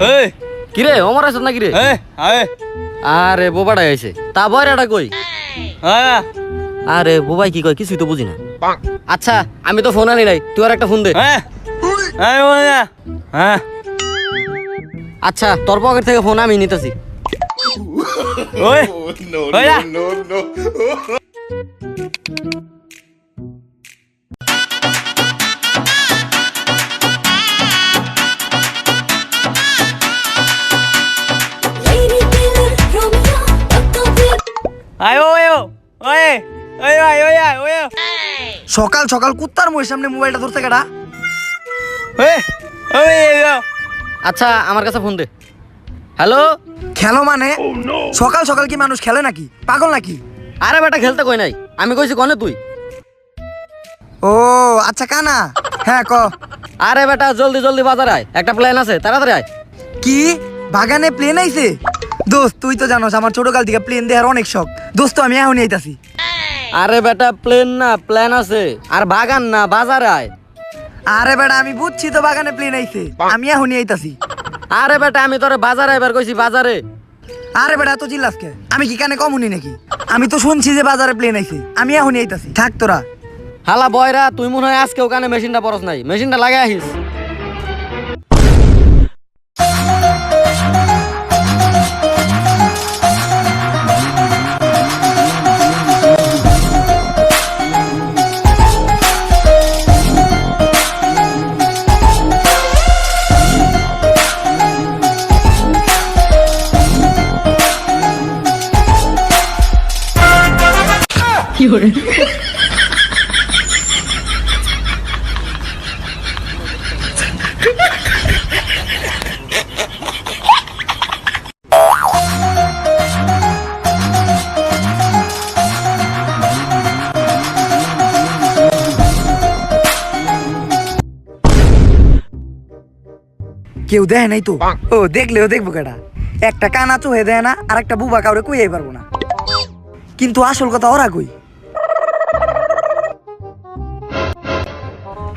এই কিরে ওমর আছিস নাকি রে? আয় আরে বোবাটা আইছে তা বয়রাটা কই? হ্যাঁ আরে বোবাই কি কয় কিছুই তো বুঝি না। আচ্ছা আমি তো ফোন আনি নাই, তুই আর একটা ফোন দে। হ্যাঁ হ্যাঁ আচ্ছা তোর পকেট থেকে ফোন আমি নিতেছি। ওই ওই আয় ওই ওই ওই ওই ওই ওই সকাল সকাল কুত্তার মুখের সামনে মোবাইলটা ধরতে কেডা? ওই ওই আচ্ছা আমার কাছে ফোন দে। হ্যালো। খেলো মানে সকাল সকাল কি মানুষ খেলে নাকি? পাগল নাকি? আরে বেটা খেলতে কই নাই, আমি কইছি কনে তুই। ও আচ্ছা কানা, হ্যাঁ ক। আরে বেটা জলদি জলদি বাজার আয়, একটা প্ল্যান আছে, তাড়াতাড়ি আয়। কি বাগানে প্লেন আইছে? দোস্ত তুই তো জানোস আমার ছোটকাল থেকে প্লেন দেখার অনেক শখ। দোস্ত আমি এখনই আইতাছি। আরে বেটা প্লেন না প্ল্যান আছে, আর বাগান না বাজারে আয়। আরে বেটা আমি বুঝছি তো বাগানে প্লেন আইছে, আমি এখনই আইতাছি। আরে বেটা আমি তোরে বাজারে এবার কইছি বাজারে। আরে বেটা তো চিল্লাস কে? আমি কি কানে কমুনি নাকি? আমি তো শুনছি যে বাজারে প্লেন আইছে, আমি এখনই আইতাছি। থাক তোরা। হালা বয়রা তুই মনে হয় আজকে ওখানে মেশিনটা পরস নাই, মেশিনটা লাগাই আহিস। কেউ দেয় নাই তো? ও দেখলেও দেখবো কেডা? একটা কানা চোহে দেয় না, আর একটা বুবা কাউরে কইয়াই পারবো না। কিন্তু আসল কথা ওরা কই?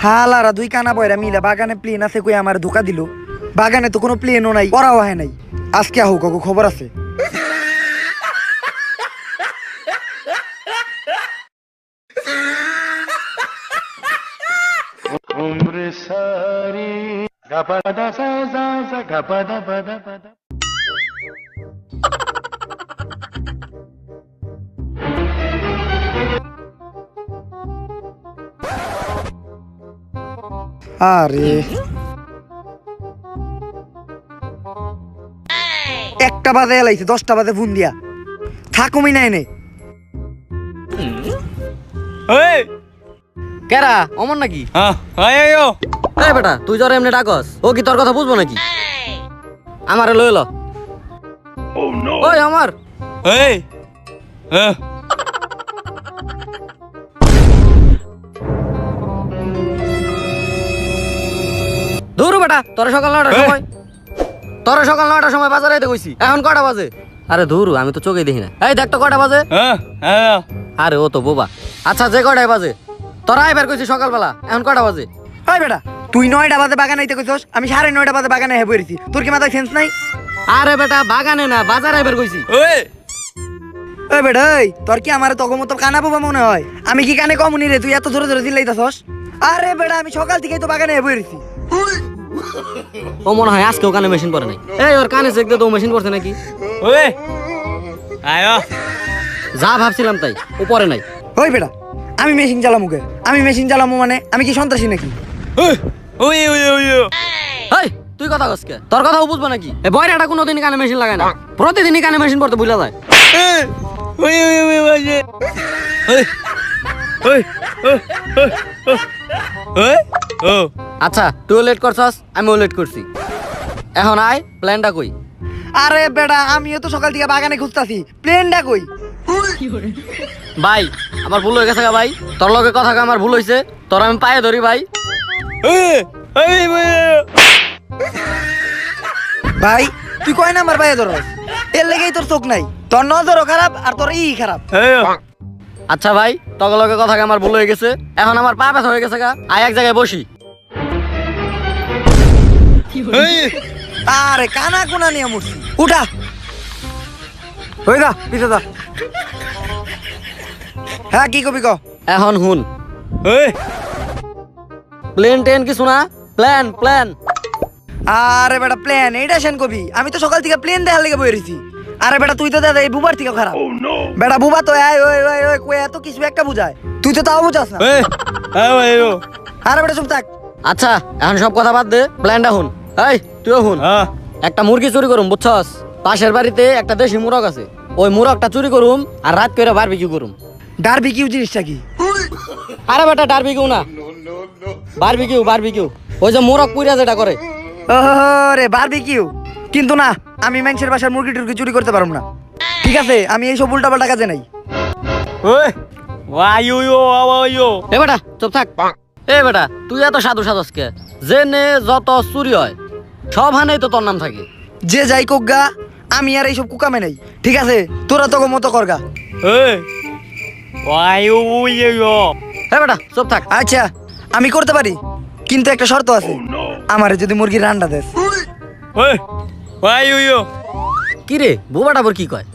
হালারা দুই কানা বয়রা মিলা বাগানে প্লেন আছে কই আমার ধোকা দিল। বাগানে তো কোনো প্লেনও নাই, ওরাও হয় নাই। আজকে আহ কাকু খবর আছে। আরে একটা বাজে এলাইছে, 10টা বাজে ফোন দিয়া থাকুমি নাই নে। ওই কেরা অমর নাকি? হ্যাঁ আয় এই বেটা তুই জরে এমনি ডাকস, ও কি তোর কথা বুঝবো নাকি? আমারে লই ল। ওই আমার এই হ্যাঁ দূর বেটা তোরা সকাল 9টার সময় বাজারে আইতে কইছি, এখন কটা বাজে? আরে দূর আমি তো চোখেই দেখি না। এই দেখ তো কটা বাজে। হ্যাঁ আরে ও তো বোবা। আচ্ছা যে কটায় বাজে, তোরা আইবার কইছি সকালবেলা, এখন কটা বাজে? হয় বেটা তুই 9টা বাজে বাগানে আইতে কইছস, আমি 9:30 বাজে বাগানে হেবে পড়েছি। তোর কি মাথায় সেন্স নাই? আরে বেটা বাগানে না বাজারে আইবার কইছি। ওই ওই বেটা এই তোর কি আমার তখন মতো কানা বাবা মনে হয়? আমি কি কানে কমুনি রে? তুই এত জোরে জোরে চিল্লাইতাছস। আরে বেটা আমি সকাল থেকেই তো বাগানে হেবে পড়েছি। ও মনে হয় আজকে ওখানে মেশিন পরে নাই। এই ওর কানে চেক দে তো মেশিন পড়ছে নাকি। ওই আয় যা ভাবছিলাম তাই, ও পরে নাই। ওই বেটা আমি মেশিন চালামুকে, আমি মেশিন চালামু মানে আমি কি সন্ত্রাসী নাকি? ওই ওই ওই এই তুই কথা কসকে, তোর কথাও বুঝবো নাকি? এই বয়রাটা কোনোদিন কানে মেশিন লাগায় না, প্রতিদিনই কানে মেশিন পড়তে ভুলা যায়। ওই ওই ওই বাজে ওই ওই ওই ও আচ্ছা তুইও লেট করছস, আমিও লেট করছি, এখন আয় প্ল্যানটা কই? আরে বেটা আমিও তো সকাল থেকে বাগানে খুঁজতাছি, প্লেনটা কই? ভাই আমার ভুল হয়ে গেছে গা ভাই, তোর লগে কথা কয়ে আমার ভুল হয়েছে, তোর আমি পায়ে ধরি ভাই। ভাই তুই কয় নাম্বার পায়ে ধরস? এর লেগেই তোর চোখ নাই, তোর নজরও খারাপ আর তোর খারাপ। আচ্ছা ভাই তোর লগে কথা কয়ে আমার ভুল হয়ে গেছে, এখন আমার পা ব্যথা হয়ে গেছে গা, আয় এক জায়গায় বসি। আরে কানা কোনা নিয়ে মরছি উঠা হয়ে গা পিছে যা হ্যাঁ কি কবি ক এখন হুন ওই প্লেন টেন কিছু না প্ল্যান প্ল্যান আরে বেটা প্লেন এইটা সেন কবি আমি তো সকাল থেকে প্লেন দেখার লেগে বই রইছি আরে বেটা তুই তো দাদা এই বুবার থেকে খারাপ বেটা বুবা তো এই ওই ওই ওই কই এত কিছু একটা বুঝায় তুই তো তাও বুঝাস না ওই ওই ও আরে বেটা চুপ থাক আচ্ছা এখন সব কথা বাদ দে প্ল্যানটা হুন এই তুইও হুন হ্যাঁ একটা মুরগি চুরি করুম বুঝছস পাশের বাড়িতে একটা দেশি মুরগ আছে ওই মুরগটা চুরি করুম আর রাত করে বারবিকিউ করুম ডারবিকিউ জিনিসটা কি আরে বেটা বারবিকিউ না বারবিকিউ বারবিকিউ ওই যে মুরগ পুইরা যেটা করে রে বারবিকিউ কিন্তু না আমি মানুষের বাসার মুরগি টুরগি চুরি করতে পারবো না ঠিক আছে আমি এই সব উল্টাপাল্টা কাজে নাই ওই ওয়াই ও ওই ও এ বেটা চুপ থাক এ বেটা তুই এত সাধু সাধসকে যে নে যত চুরি হয় সব হানেই তো তোর নাম থাকে যে যাই কোগা আমি আর এইসব কুকামে নাই ঠিক আছে তোরা তো মতো করগা ওই ওয়াই ওই ও এ বেটা চুপ থাক আচ্ছা আমি করতে পারি কিন্তু একটা শর্ত আছে আমারে যদি মুরগির রান্না দেস ওই ওয়াই ও কি রে বোবাটা বর কি কয়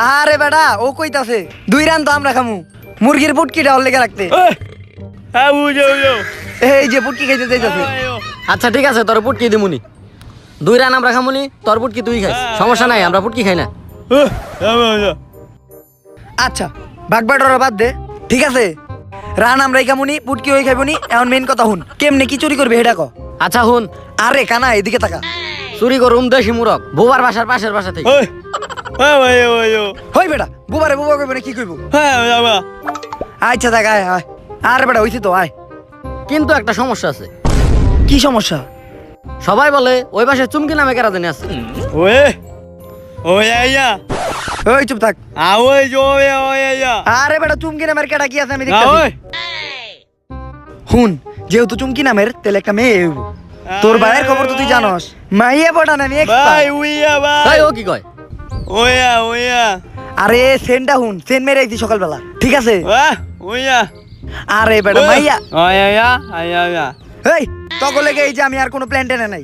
আরে বেটা ও কইতাছে 2 রান তো আমরা খামু মুরগির পুটকিটা ওর লেগে রাখতে ওই হ্যাঁ বুঝো বুঝো এই যে পুটকি খাইতে যাইতাছে আচ্ছা ঠিক আছে তোর পুটকি দিমুনি 2 রান আমরা খামুনি তোর পুটকি তুই খাইস সমস্যা নাই আমরা পুটকি খাই না আচ্ছা বাগবাটরা বাদ দে ঠিক আছে রান আমরাই খামুনি পুটকি ওই খাইবনি এখন মেইন কথা হুন কেমনে কি চুরি করবে হেডা ক আচ্ছা হুন আরে কানা এদিকে তাকা চুরি করুম দেশি মুরগ বোবার বাসার পাশের বাসা থেকে ওই ওই ওই ও হই বেটা বুবারে বুবা কইবে না কি কইব হ্যাঁ বাবা আচ্ছা দেখ আয় আয় আরে বেটা হইছে তো আয় কিন্তু একটা সমস্যা আছে কি সমস্যা সবাই বলে ওই পাশে চুমকি নামে কেরা জানি আছে ওই ওই আইয়া ওই চুপ থাক ওই ওই ওই আইয়া আরে বেটা চুমকি নামের কেডা কি আছে আমি ওই দেখতাছি হুন যেহেতু চুমকি নামের তেলে একটা মেয়ে হইব তোর ভাইয়ের খবর তো তুই জানোস মাইয়া পড়া না আমি ভাই expert। উইয়া ভাই ভাই ও কি কয় ওয়া ওয়া আরে সেনটা হুন সেন মেরে আইছি সকালবেলা ঠিক আছে ওয়া ওয়া আরে বেটা মাইয়া আয়া আয়া আয়া আয়া এই তখন লেগে এই যে আমি আর কোনো প্ল্যান টেনে নাই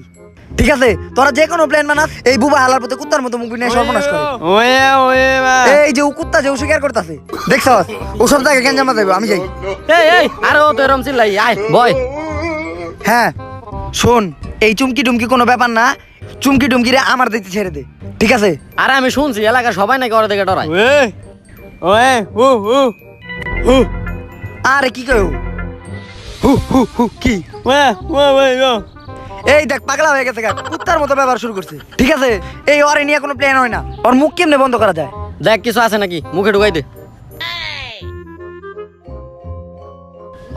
ঠিক আছে তোরা যে কোনো প্ল্যান বানাস এই বুবা হালার পথে কুত্তার মতো মুখ নিয়ে সর্বনাশ করে ওয়া ওয়া এই যে ও কুত্তা যে ও শিকার করতেছে দেখছস ও সব জায়গায় কেন জামা দেবো আমি যাই এই এই আরে ও তো এরম চিল্লাই আয় বয় হ্যাঁ শোন এই চুমকি টুমকি কোনো ব্যাপার না চুমকি টুমকি রে আমার দেখতে ছেড়ে দে ঠিক আছে আরে আমি শুনছি এলাকার সবাই নাকি ওরা দেখে ডরায় ওয়ে ওয়ে হু হু হু আরে কি কয় ও? হু হু হু কি ওয়া ওয়া ওয়া এই দেখ পাগলা হয়ে গেছে গা কুত্তার মতো ব্যবহার শুরু করছে ঠিক আছে এই ওরে নিয়ে কোনো প্ল্যান হয় না ওর মুখ কেমনে বন্ধ করা যায় দেখ কিছু আছে নাকি মুখে ঢুকাই দে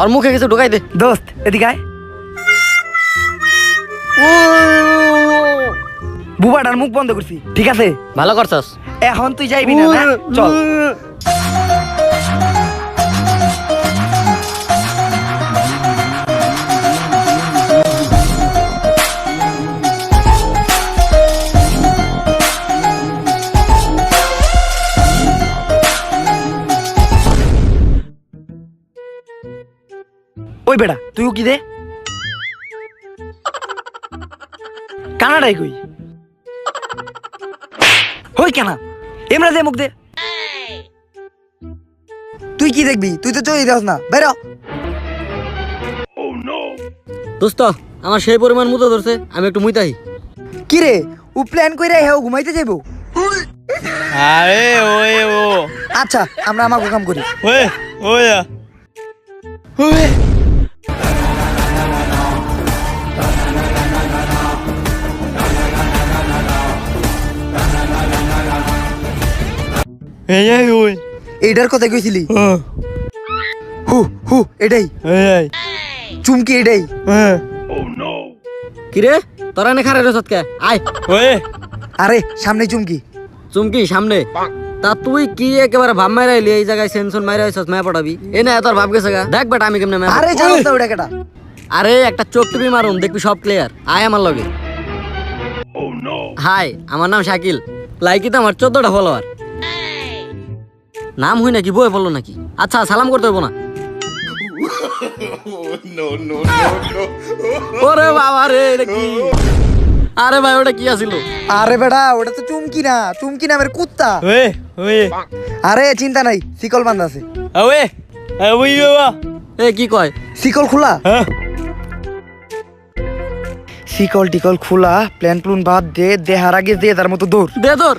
আর মুখে কিছু ঢুকাই দে দোস্ত এদিকে আয় বুবাটার মুখ বন্ধ করছি ঠিক আছে ভালো করছস এখন তুই যাইবি না না? চল ওই বেটা তুইও কি দে কানাডাই কই হই কেনা এমরা দে মুখ দে তুই কি দেখবি তুই তো চই দাস না বেরো দোস্ত আমার সেই পরিমাণ মুতো ধরছে আমি একটু মুইতাই কি রে ও প্ল্যান কইরা হেও ঘুমাইতে যাইবো আরে ওই ও আচ্ছা আমরা আমার কাম করি ওয়ে ওয়া ওয়ে এই এই ওই এইটার কথা কইছিলি হু হু এটাই এই চুমকি এটাই কি রে তোরা নে খারে রসত কে আয় ওয়ে আরে সামনে চুমকি চুমকি সামনে তা তুই কি একেবারে ভাব মাইরা আইলি এই জায়গায় সেনসন মাইরা আইছস ম্যাপ পড়াবি এ না তোর ভাব গেছে গা দেখ বেটা আমি কেমনে ম্যাপ আরে জানো তো ওটা কেটা আরে একটা চোখ টিপি মারুন দেখবি সব ক্লিয়ার আয় আমার লগে হাই আমার নাম শাকিল লাইকিতে আমার 14টা ফলোয়ার নাম হই নাকি বই বললো নাকি আচ্ছা সালাম করতে হইব না ওরে বাবা রে এটা কি আরে ভাই ওটা কি আছিল? আরে বেটা ওটা তো চুমকি নামের কুত্তা। ওয়ে ওয়ে আরে চিন্তা নাই, শিকল বান্ধা আছে। ওয়ে ওই বাবা এ কি কয়? শিকল খোলা, হ্যাঁ শিকল টিকল খোলা, প্ল্যান প্লুন বাদ দে, দেহার আগে দে তার মতো দৌড়। দে তোর